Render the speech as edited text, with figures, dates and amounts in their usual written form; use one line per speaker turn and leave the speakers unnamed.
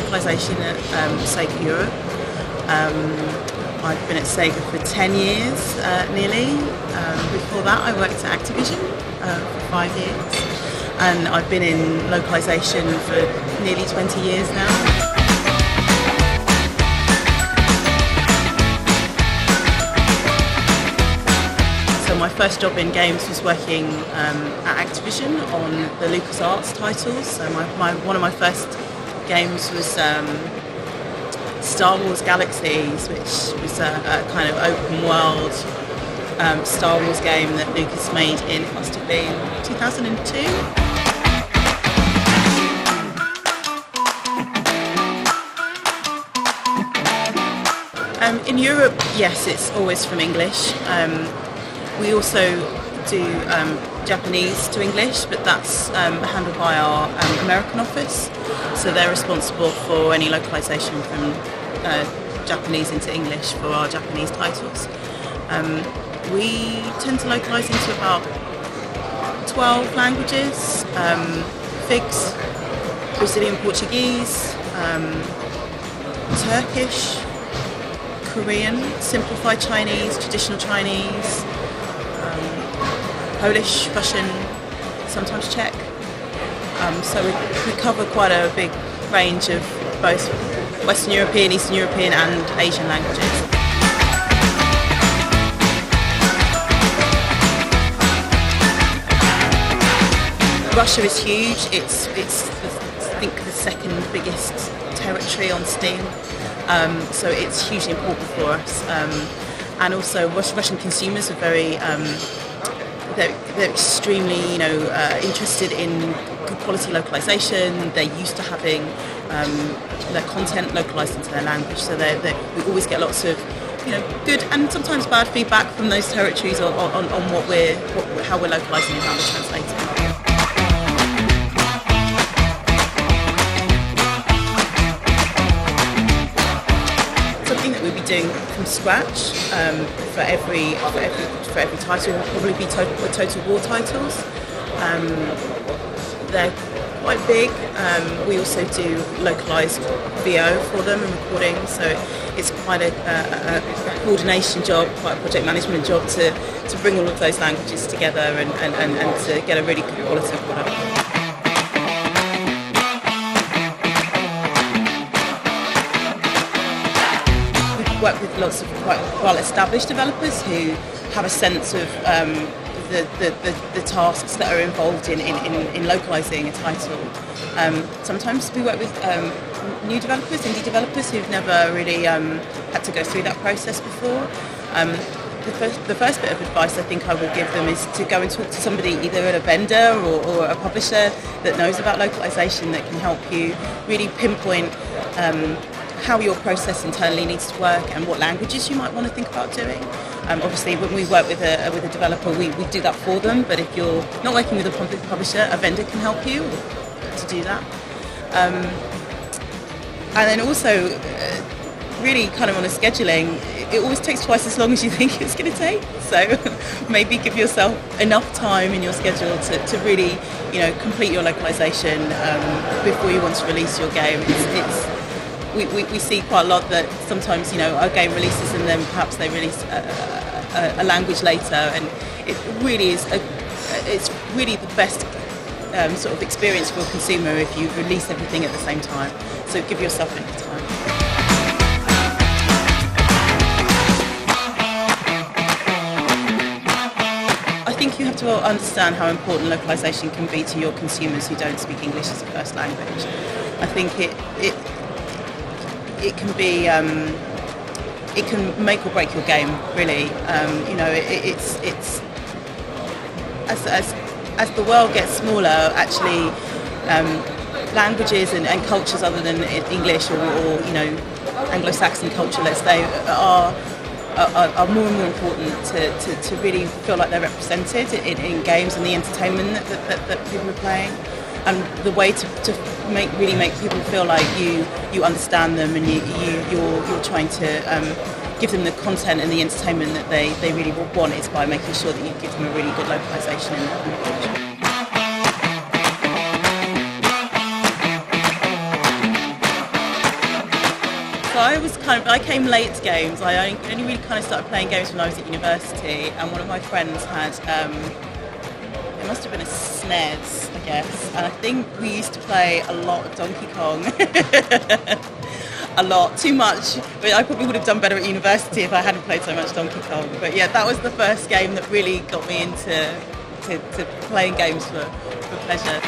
localization at SEGA Europe. I've been at SEGA for 10 years, nearly. Before that I worked at Activision for 5 years, and I've been in localization for nearly 20 years now. So my first job in games was working at Activision on the LucasArts titles. So one of my first games was Star Wars Galaxies, which was a kind of open world Star Wars game that Lucas made in, it must have been 2002. In Europe, yes, it's always from English. We also do Japanese to English, but that's handled by our American office. So they're responsible for any localization from Japanese into English for our Japanese titles. We tend to localize into about 12 languages, FIGS, Brazilian Portuguese, Turkish, Korean, simplified Chinese, traditional Chinese, Polish, Russian, sometimes Czech. So we cover quite a big range of both Western European, Eastern European and Asian languages. Russia is huge. It's I think the second biggest territory on Steam. So it's hugely important for us. And also Russian consumers are very they're extremely, interested in good quality localization. They're used to having their content localized into their language, so we always get lots of, good and sometimes bad feedback from those territories on how we're localizing and how we're translating. Something that we'd be doing from scratch for every title will probably be Total War titles. They're quite big. We also do localised VO for them and recording, so it's quite a coordination job, quite a project management job to bring all of those languages together and to get a really good quality product. Work with lots of quite well-established developers who have a sense of the tasks that are involved in localising a title. Sometimes we work with new developers, indie developers who've never really had to go through that process before. The first bit of advice I think I would give them is to go and talk to somebody, either at a vendor or a publisher that knows about localisation, that can help you really pinpoint how your process internally needs to work and what languages you might want to think about doing. Obviously, when we work with a developer, we do that for them. But if you're not working with a publisher, a vendor can help you to do that. And then also, really kind of on a scheduling, it always takes twice as long as you think it's going to take. So maybe give yourself enough time in your schedule to really, complete your localization before you want to release your game. We see quite a lot that sometimes, a game releases and then perhaps they release a language later, and it really is it's really the best sort of experience for a consumer if you release everything at the same time. So give yourself enough time. I think you have to understand how important localization can be to your consumers who don't speak English as a first language. I think it can be it can make or break your game, really. It's as the world gets smaller, actually, languages and cultures other than English or Anglo-Saxon culture, let's say, are more and more important to really feel like they're represented in games and the entertainment that people are playing. And the way to really make people feel like you understand them and you're trying to give them the content and the entertainment that they really want is by making sure that you give them a really good localization in that language. So I came late to games. I only really kind of started playing games when I was at university, and one of my friends had, it must have been a SNES, I guess, and I think we used to play a lot of Donkey Kong. A lot, too much, but I probably would have done better at university if I hadn't played so much Donkey Kong. But yeah, that was the first game that really got me into playing games for pleasure.